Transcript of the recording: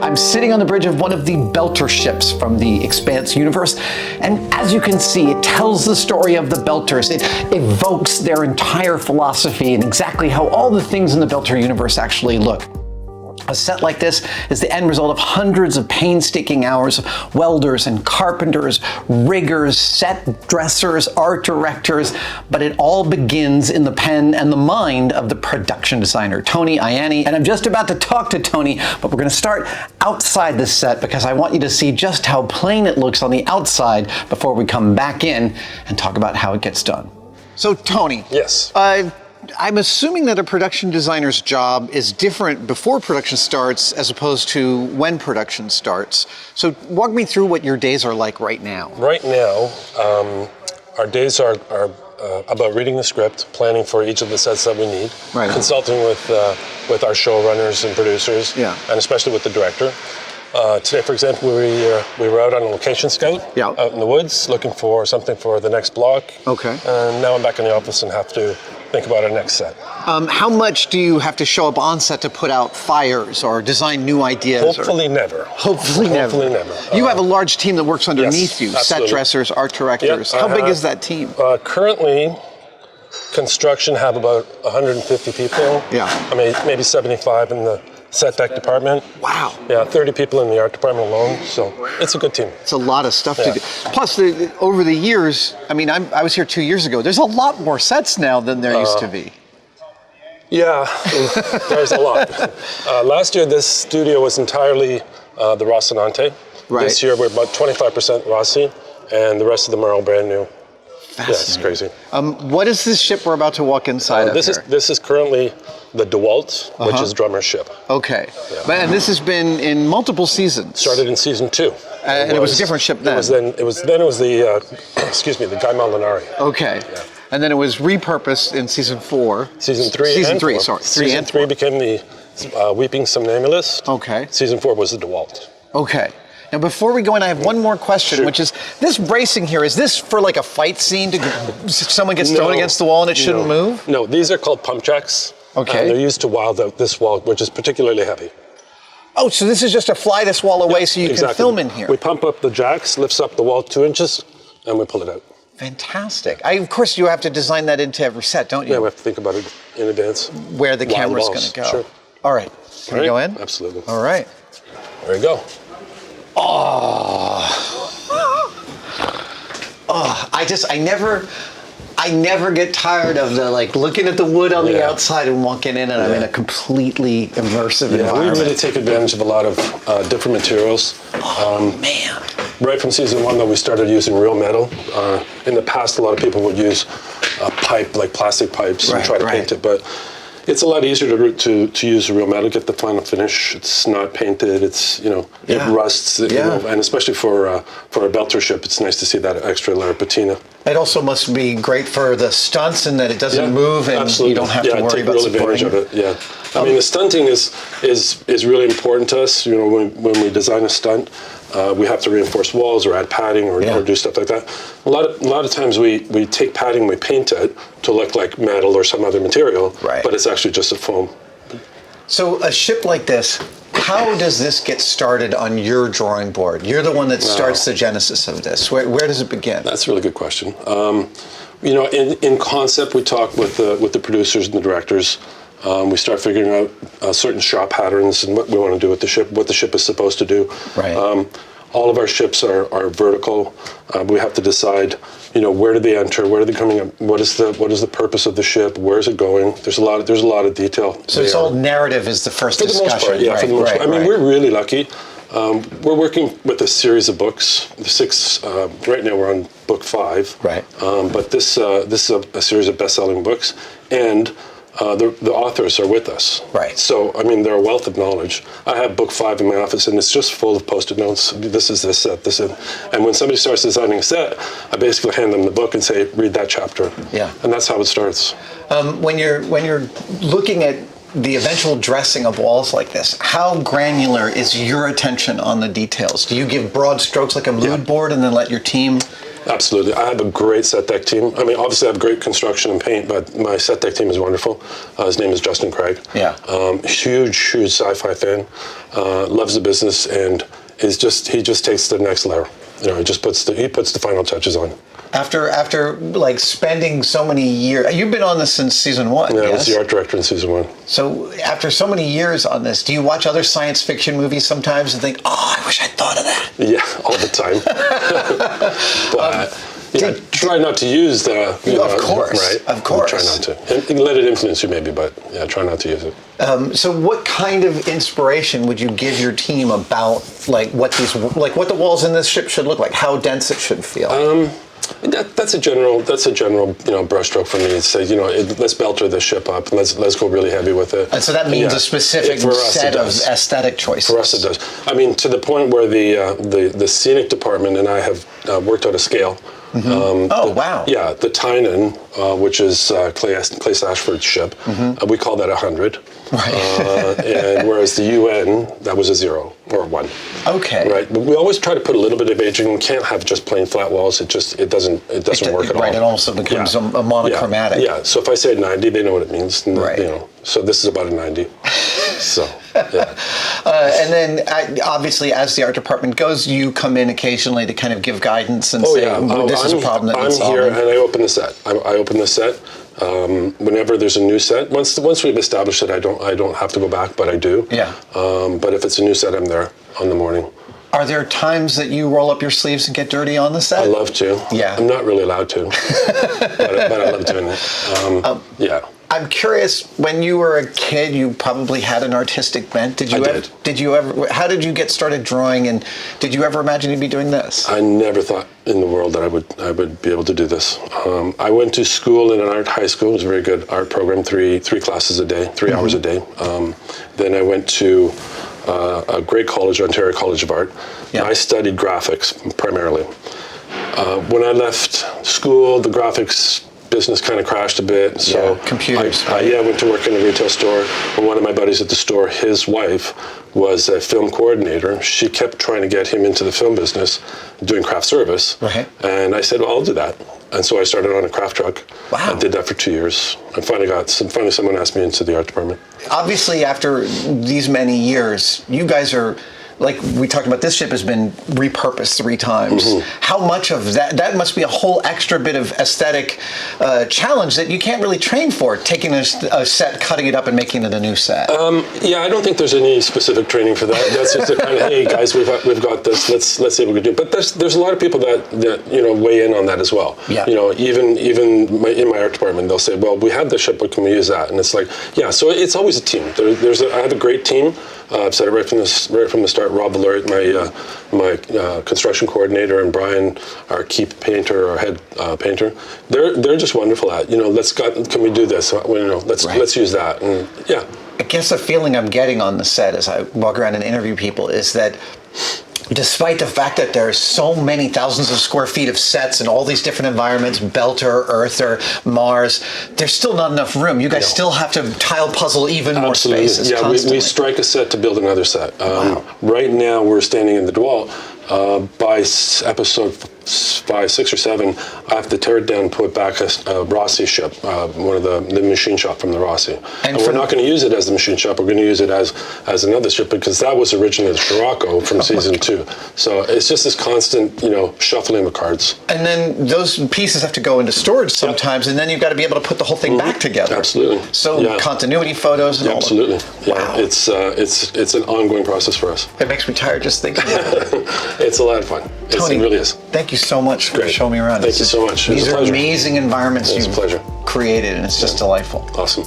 I'm sitting on the bridge of one of the Belter ships from the Expanse universe, and as you can see, it tells the story of the Belters. It evokes their entire philosophy and exactly how all the things in the Belter universe actually look. A set like this is the end result of hundreds of painstaking hours of welders and carpenters, riggers, set dressers, art directors, but it all begins in the pen and the mind of the production designer, Tony Ianni. And I'm just about to talk to Tony, but we're going to start outside this set because I want you to see just how plain it looks on the outside before we come back in and talk about how it gets done. So, Tony. Yes. I'm assuming that a production designer's job is different before production starts as opposed to when production starts. So walk me through what your days are like right now. Right now, our days are about reading the script, planning for each of the sets that we need, right, consulting with our showrunners and producers, yeah, and especially with the director. Today, for example, we were out on a location scout, yeah, out in the woods, looking for something for the next block. Okay. And now I'm back in the office and have to think about our next set. How much do you have to show up on set to put out fires or design new ideas? Hopefully never. Hopefully never. Hopefully never. You have a large team that works underneath you, absolutely. Set dressers, art directors. Yep, How big is that team? Currently, construction have about 150 people. Yeah. I mean, maybe 75 in the set deck department. Wow. Yeah, 30 people in the art department alone, so it's a good team. It's a lot of stuff to do. Plus, over the years, I mean, I was here 2 years ago. There's a lot more sets now than there used to be. Yeah, there's a lot. Last year, this studio was entirely the Rocinante. Right. This year, we're about 25% Rossi, and the rest of them are all brand new. Yeah, it's crazy. What is this ship we're about to walk inside of here? This is currently the DeWalt, which is Drummer's ship. Okay. Yeah. And this has been in multiple seasons. Started in season 2. And it was a different ship then. It was the the Guy Molinari. Okay. Yeah. And then it was repurposed in season 4. Season 3. Season 3, sorry. Season 3 became the Weeping Somnambulist. Okay. Season 4 was the DeWalt. Okay. Now, before we go in, I have one more question, which is, this bracing here, is this for like a fight scene? Someone gets thrown against the wall and it shouldn't move? No, these are called pump jacks. Okay. And they're used to wild out this wall, which is particularly heavy. Oh, so this is just to fly this wall away so you can film in here? We pump up the jacks, lifts up the wall 2 inches, and we pull it out. Fantastic. Of course, you have to design that into every set, don't you? Yeah, we have to think about it in advance. Where the camera's going to go. Sure. All right. Can we go in? Absolutely. All right. There you go. I never get tired of looking at the wood on the outside and walking in, and I'm in a completely immersive environment. We really take advantage of a lot of different materials. Man. Right from season 1, though, we started using real metal. In the past, a lot of people would use a pipe, like plastic pipes, and try to paint it, but it's a lot easier to use real metal, get the final finish. It's not painted. It's it rusts. And especially for a Belter ship, it's nice to see that extra layer of patina. It also must be great for the stunts in that it doesn't move and you don't have to worry about supporting. Advantage of it. Yeah, I mean the stunting is really important to us. When we design a stunt, we have to reinforce walls or add padding or do stuff like that. A lot of times we take padding, we paint it to look like metal or some other material, but it's actually just a foam. So a ship like this, how does this get started on your drawing board? You're the one that starts the genesis of this. Where does it begin? That's a really good question. In concept, we talk with the producers and the directors. We start figuring out certain shot patterns and what we want to do with the ship, what the ship is supposed to do. Right. All of our ships are vertical. We have to decide, where do they enter? Where are they coming up? What is the purpose of the ship? Where is it going? There's a lot of detail. So it's all narrative is the first discussion. For the most part, yeah. For the most part. I mean, we're really lucky. We're working with a series of books. The 6 right now we're on book 5. Right. But this is a series of best-selling books, and the authors are with us. Right. So, I mean, they're a wealth of knowledge. I have book 5 in my office, and it's just full of Post-it notes. This is this set, this is. And when somebody starts designing a set, I basically hand them the book and say, read that chapter. Yeah. And that's how it starts. When you're looking at the eventual dressing of walls like this, how granular is your attention on the details? Do you give broad strokes like a mood board and then let your team Absolutely. I have a great set deck team. I mean, obviously I have great construction and paint, but my set deck team is wonderful. His name is Justin Craig. Yeah. Huge sci-fi fan. Loves the business, and he just takes the next layer. He just puts the final touches on. After like spending so many years, you've been on this since season 1. Yeah, yes? I was the art director in season 1. So after so many years on this, do you watch other science fiction movies sometimes and think, oh, I wish I'd thought of that? Yeah, all the time. But try not to use the. Of course, right? Of course. Try not to. And let it influence you, maybe, but yeah, try not to use it. So, what kind of inspiration would you give your team about what the walls in this ship should look like, how dense it should feel? That's a general brushstroke for me. It's say let's belter the ship up and let's go really heavy with it. And so that means a specific set of aesthetic choices. For us, it does. I mean, to the point where the scenic department and I have worked out a scale. Mm-hmm. Wow. Yeah, the Tynan, which is Clay Ashford's ship, we call that 100. Right. And whereas the UN, that was a 0 or a 1. Okay. Right. But we always try to put a little bit of aging. We can't have just plain flat walls. It doesn't work at all. Right. It also becomes a monochromatic. Yeah. So if I say 90, they know what it means. Right. So this is about a 90. So, yeah. And then, obviously, as the art department goes, you come in occasionally to kind of give guidance and say, this is a problem that needs solving. I'm here and I open the set. I open the set. Whenever there's a new set, once we've established it, I don't have to go back, but I do. Yeah. But if it's a new set, I'm there on the morning. Are there times that you roll up your sleeves and get dirty on the set? I love to. Yeah. I'm not really allowed to, but I love doing it. Yeah. I'm curious, when you were a kid, you probably had an artistic bent. Did you ever? How did you get started drawing, and did you ever imagine you'd be doing this? I never thought in the world that I would be able to do this. I went to school in an art high school. It was a very good art program, three classes a day, 3 hours a day. Then I went to a great college, Ontario College of Art. Yeah. I studied graphics primarily. When I left school, the graphics business kind of crashed a bit. So computers. I went to work in a retail store. And one of my buddies at the store, his wife was a film coordinator. She kept trying to get him into the film business, doing craft service. Right. And I said, well, I'll do that. And so I started on a craft truck. Wow. I did that for 2 years. And finally someone asked me into the art department. Obviously, after these many years, you guys are, like we talked about, this ship has been repurposed 3 times. How much of that must be a whole extra bit of aesthetic challenge that you can't really train for, taking a set, cutting it up and making it a new set? Yeah, I don't think there's any specific training for that. That's just a kind of, hey guys, we've got this, let's see what we can do. But there's a lot of people that weigh in on that as well. Yeah. Even in my art department, they'll say, well, we have the ship, but can we use that? And it's like, yeah, so it's always a team. I have a great team. I've said it right from the start. Rob Valeric, my construction coordinator, and Brian, our key painter, our head painter. They're just wonderful at can we do this? Let's use that. And yeah. I guess the feeling I'm getting on the set as I walk around and interview people is that, despite the fact that there's so many thousands of square feet of sets in all these different environments, Belter, Earther, Mars, there's still not enough room. You guys still have to tile puzzle even more spaces. Yeah, we strike a set to build another set. Wow. Right now we're standing in the DeWalt. By episode 5, 6, or 7, I have to tear it down and put back a Rossi ship, one of the machine shop from the Rossi. And we're not going to use it as the machine shop. We're going to use it as another ship because that was originally the Scirocco from season 2. So it's just this constant, shuffling of cards. And then those pieces have to go into storage sometimes, and then you've got to be able to put the whole thing back together. Absolutely. So continuity photos and all absolutely. That. Wow. It's an ongoing process for us. It makes me tired just thinking about it. It's a lot of fun. Tony, it really is. Thank you so much for showing me around. Thank you so much. These are amazing environments you've created, and it's just delightful. Awesome.